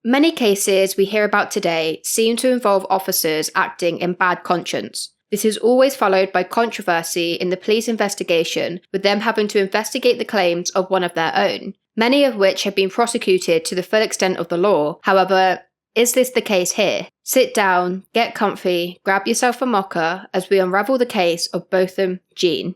Many cases we hear about today seem to involve officers acting in bad conscience. This is always followed by controversy in the police investigation, with them having to investigate the claims of one of their own, many of which have been prosecuted to the full extent of the law. However, is this the case here? Sit down, get comfy, grab yourself a mocha as we unravel the case of Botham Jean.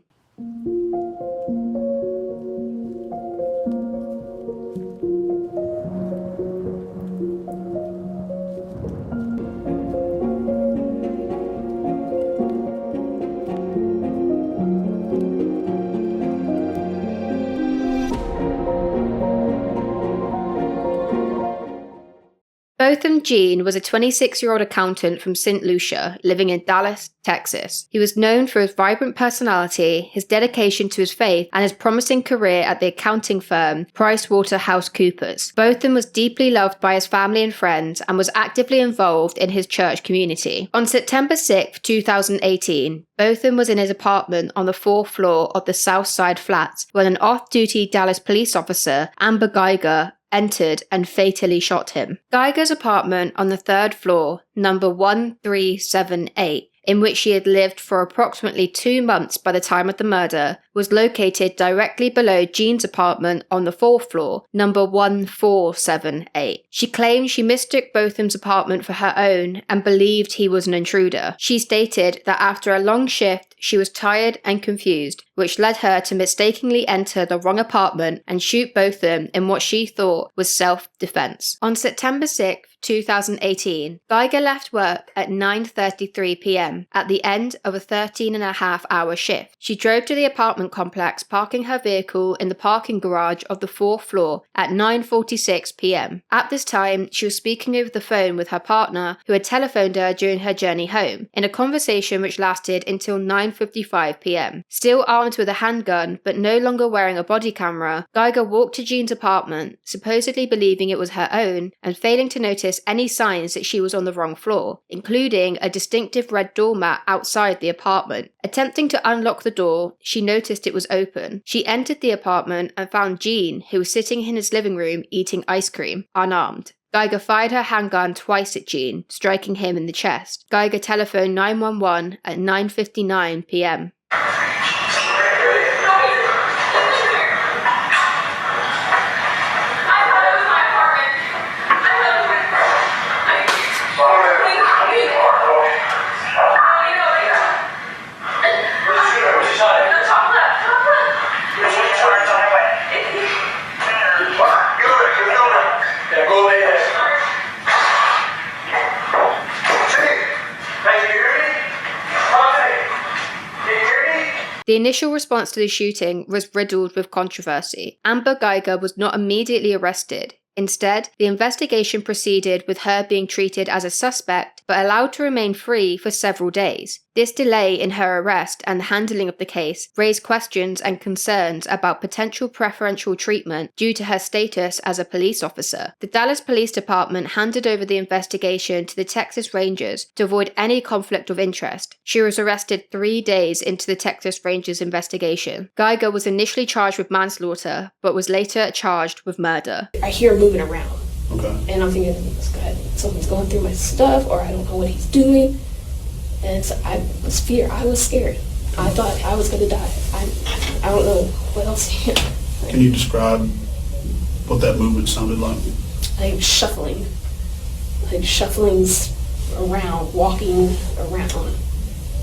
Botham Jean was a 26-year-old accountant from St. Lucia, living in Dallas, Texas. He was known for his vibrant personality, his dedication to his faith, and his promising career at the accounting firm PricewaterhouseCoopers. Botham was deeply loved by his family and friends and was actively involved in his church community. On September 6, 2018, Botham was in his apartment on the 4th floor of the South Side Flats when an off-duty Dallas police officer, Amber Guyger, entered and fatally shot him. Guyger's apartment on the 3rd floor, number 1378, in which she had lived for approximately 2 months by the time of the murder, was located directly below Jean's apartment on the 4th floor, number 1478. She claimed she mistook Botham's apartment for her own and believed he was an intruder. She stated that after a long shift, she was tired and confused, which led her to mistakenly enter the wrong apartment and shoot Botham in what she thought was self-defense. On September 6, 2018, Guyger left work at 9:33 p.m. at the end of a 13-and-a-half-hour shift. She drove to the apartment complex, parking her vehicle in the parking garage of the 4th floor at 9:46 p.m. At this time, she was speaking over the phone with her partner, who had telephoned her during her journey home, in a conversation which lasted until 9:55 p.m. Still armed with a handgun, but no longer wearing a body camera, Guyger walked to Jean's apartment, supposedly believing it was her own, and failing to notice any signs that she was on the wrong floor, including a distinctive red doormat outside the apartment. Attempting to unlock the door, she noticed it was open. She entered the apartment and found Jean, who was sitting in his living room eating ice cream, unarmed. Guyger fired her handgun twice at Jean, striking him in the chest. Guyger telephoned 911 at 9:59 p.m. The initial response to the shooting was riddled with controversy. Amber Guyger was not immediately arrested. Instead, the investigation proceeded with her being treated as a suspect but allowed to remain free for several days. This delay in her arrest and the handling of the case raised questions and concerns about potential preferential treatment due to her status as a police officer. The Dallas Police Department handed over the investigation to the Texas Rangers to avoid any conflict of interest. She was arrested 3 days into the Texas Rangers investigation. Guyger was initially charged with manslaughter, but was later charged with murder. I hear him moving around. Okay. And I'm thinking, someone's going through my stuff, or I don't know what he's doing. And so I was scared. I thought I was gonna die. I don't know what else. Can you describe what that movement sounded like? Like shufflings around, walking around.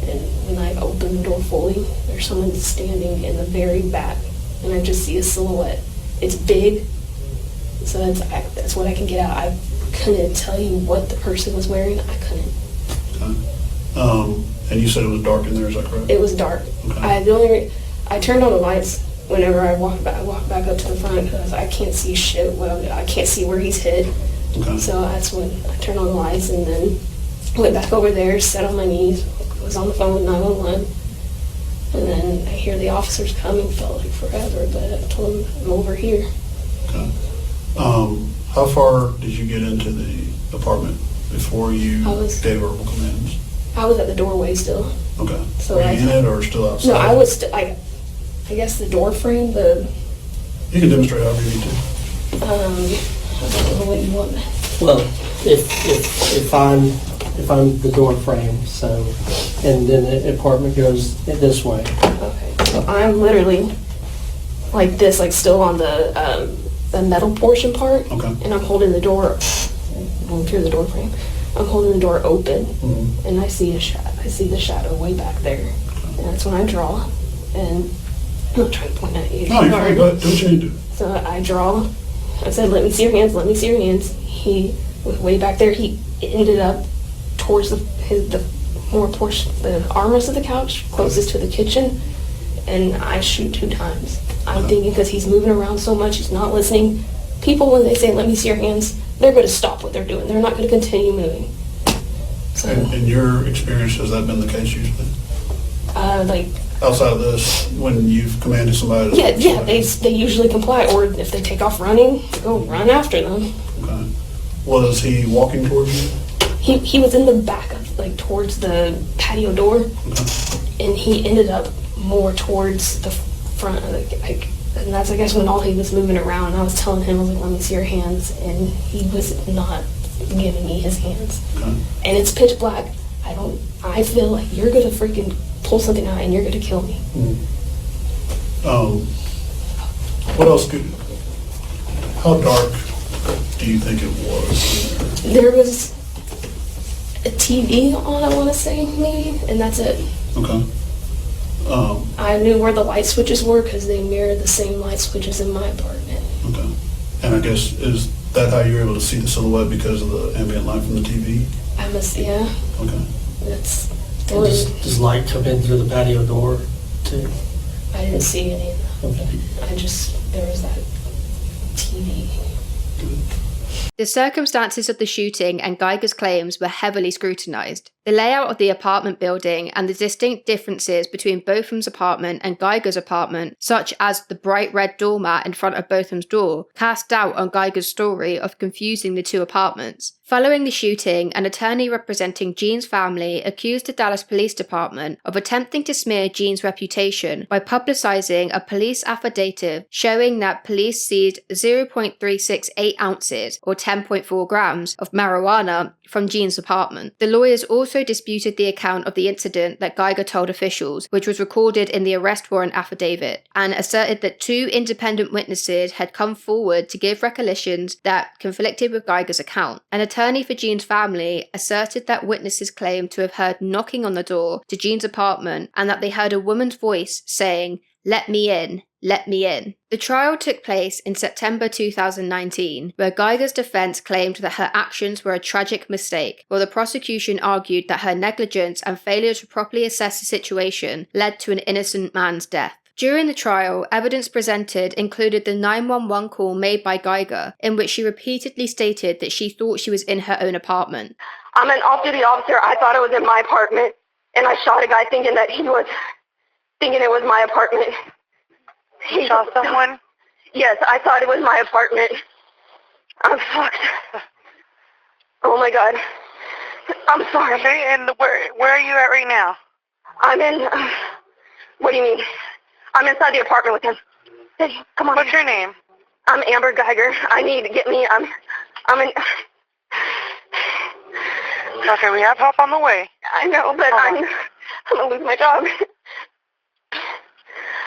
And when I open the door fully, there's someone standing in the very back, and I just see a silhouette. It's big, so that's what I can get out. I couldn't tell you what the person was wearing. I couldn't. Okay. And you said it was dark in there, is that correct? It was dark. Okay. I turned on the lights whenever I walked back up to the front because I can't see shit. I can't see where he's hid. Okay. So that's when I turned on the lights and then went back over there, sat on my knees, was on the phone with 911, and then I hear the officers coming. Felt like forever, but I told them I'm over here. Okay. How far did you get into the apartment before you gave verbal commands? I was at the doorway still. Okay. So were you in it or still outside? No, I was still. I guess the door frame. You can demonstrate however you need to. I don't know what you want. Well, if I'm the door frame, so, and then the apartment goes this way. Okay, so I'm literally like this, like still on the metal portion part, Okay. and I'm holding the door. Well, through the door frame, I'm holding the door open, and I see the shadow way back there, and that's when I draw. And I'm not trying to point at you. No, you're fine. Go ahead. Do what you need to do. So I draw. I said, "Let me see your hands. Let me see your hands." He was way back there. He ended up towards the armrest of the couch, closest to the kitchen, and I shoot 2 times. I'm thinking because he's moving around so much, he's not listening. People, when they say, "Let me see your hands," they're going to stop what they're doing. They're not going to continue moving. So, In your experience, has that been the case usually? like, Outside of this, when you've commanded somebody to... yeah, they usually comply, or if they take off running, go run after them. Okay. Was he walking towards you? He was in the back of, like, towards the patio door, and he ended up more towards the front of the, like, and that's, I guess, when all he was moving around. I was telling him, I was like, "Let me see your hands," and he was not giving me his hands. Okay. And it's pitch black. I feel like you're gonna freaking pull something out and you're gonna kill me. What else how dark do you think it was? There was a TV on, I want to say, maybe, and that's it. Okay. I knew where the light switches were because they mirrored the same light switches in my apartment. Okay. And I guess, is that how you were able to see the silhouette because of the ambient light from the TV? Yeah. Okay. Does light come in through the patio door too? I didn't see any of that. Okay. There was that TV. The circumstances of the shooting and Guyger's claims were heavily scrutinized. The layout of the apartment building and the distinct differences between Botham's apartment and Guyger's apartment, such as the bright red doormat in front of Botham's door, cast doubt on Guyger's story of confusing the 2 apartments. Following the shooting, an attorney representing Jean's family accused the Dallas Police Department of attempting to smear Jean's reputation by publicizing a police affidavit showing that police seized 0.368 ounces or 10.4 grams of marijuana from Jean's apartment. The lawyers also disputed the account of the incident that Guyger told officials, which was recorded in the arrest warrant affidavit, and asserted that 2 independent witnesses had come forward to give recollections that conflicted with Guyger's account. An attorney for Jean's family asserted that witnesses claimed to have heard knocking on the door to Jean's apartment and that they heard a woman's voice saying, "Let me in. Let me in." The trial took place in September 2019, where Guyger's defense claimed that her actions were a tragic mistake, while the prosecution argued that her negligence and failure to properly assess the situation led to an innocent man's death. During the trial, evidence presented included the 911 call made by Guyger, in which she repeatedly stated that she thought she was in her own apartment. "I'm an off-duty officer. I thought it was in my apartment, and I shot a guy thinking it was my apartment." He shot someone? Yes, I thought it was my apartment. I'm fucked. Oh my God. I'm sorry. Okay, and where are you at right now? I'm in, what do you mean? I'm inside the apartment with him. Hey, come on. What's your name? I'm Amber Guyger. I need to get me, I'm in. Okay, we have help on the way. I know, but I'm going to lose my job.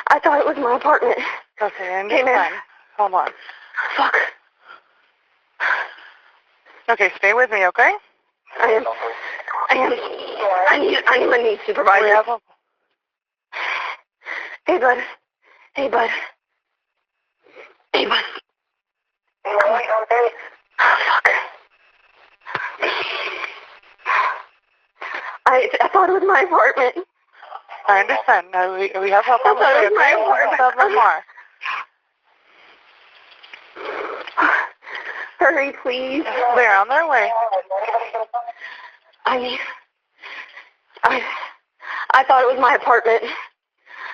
I thought it was my apartment. Okay, and Hey, man. hold on. Fuck. Okay, stay with me, okay? I need my knee supervisor. We have help. Hey, bud. Hey, bud. Hey, bud. Come on. Oh, fuck. I thought it was my apartment. I understand. No, we have help I on the thought way, it was my okay? apartment. We'll have more. Hurry, please. They're on their way. I thought it was my apartment.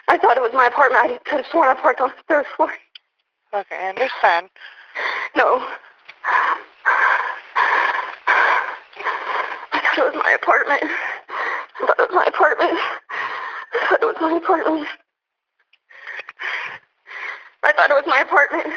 I thought it was my apartment. I could have sworn I parked on the 3rd floor. Okay, I understand. No. I thought it was my apartment. I thought it was my apartment. I thought it was my apartment. I thought it was my apartment.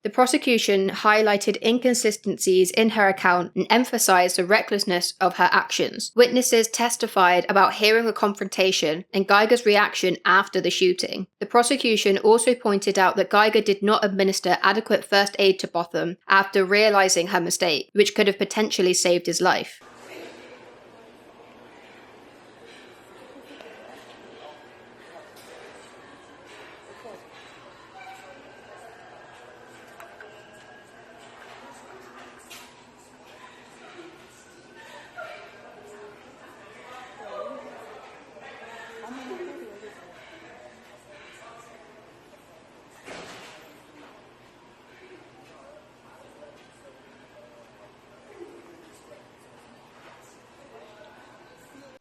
The prosecution highlighted inconsistencies in her account and emphasized the recklessness of her actions. Witnesses testified about hearing a confrontation and Guyger's reaction after the shooting. The prosecution also pointed out that Guyger did not administer adequate first aid to Botham after realizing her mistake, which could have potentially saved his life.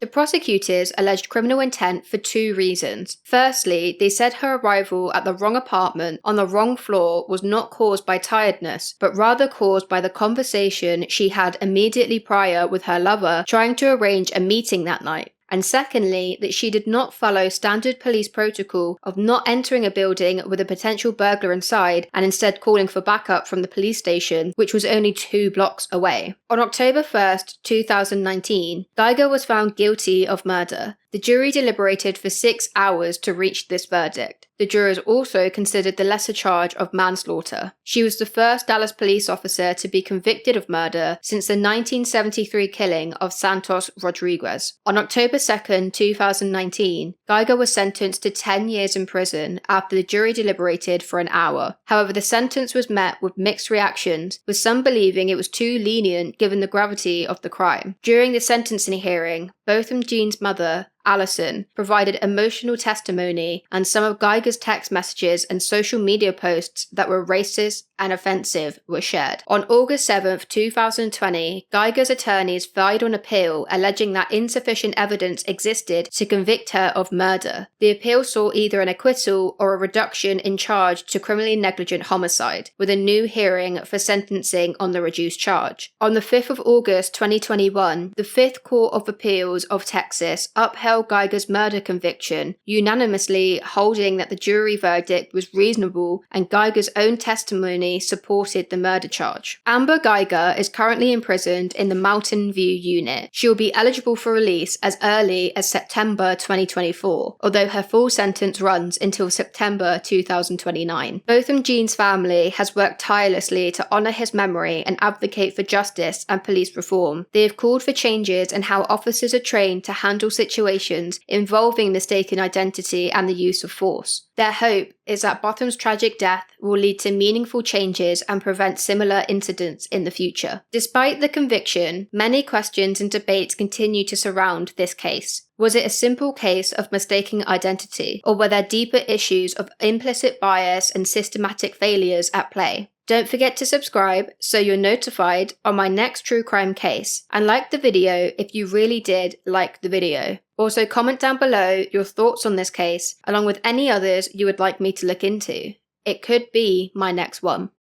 The prosecutors alleged criminal intent for two reasons. Firstly, they said her arrival at the wrong apartment on the wrong floor was not caused by tiredness, but rather caused by the conversation she had immediately prior with her lover trying to arrange a meeting that night. And secondly, that she did not follow standard police protocol of not entering a building with a potential burglar inside and instead calling for backup from the police station, which was only 2 blocks away. On October 1st, 2019, Guyger was found guilty of murder. The jury deliberated for 6 hours to reach this verdict. The jurors also considered the lesser charge of manslaughter. She was the first Dallas police officer to be convicted of murder since the 1973 killing of Santos Rodriguez. On October 2nd, 2019, Guyger was sentenced to 10 years in prison after the jury deliberated for an hour. However, the sentence was met with mixed reactions, with some believing it was too lenient given the gravity of the crime. During the sentencing hearing, Botham Jean's mother, Allison, provided emotional testimony, and some of Guyger's text messages and social media posts that were racist and offensive were shared. On August 7, 2020, Guyger's attorneys filed an appeal alleging that insufficient evidence existed to convict her of murder. The appeal saw either an acquittal or a reduction in charge to criminally negligent homicide, with a new hearing for sentencing on the reduced charge. On the 5th of August 2021, the Fifth Court of Appeals of Texas upheld Guyger's murder conviction, unanimously holding that the jury verdict was reasonable and Guyger's own testimony supported the murder charge. Amber Guyger is currently imprisoned in the Mountain View unit. She will be eligible for release as early as September 2024, although her full sentence runs until September 2029. Botham Jean's family has worked tirelessly to honor his memory and advocate for justice and police reform. They have called for changes in how officers are trained to handle situations involving mistaken identity and the use of force. Their hope is that Botham's tragic death will lead to meaningful changes and prevent similar incidents in the future. Despite the conviction, many questions and debates continue to surround this case. Was it a simple case of mistaken identity, or were there deeper issues of implicit bias and systematic failures at play? Don't forget to subscribe so you're notified on my next true crime case, and like the video if you really did like the video. Also comment down below your thoughts on this case, along with any others you would like me to look into. It could be my next one.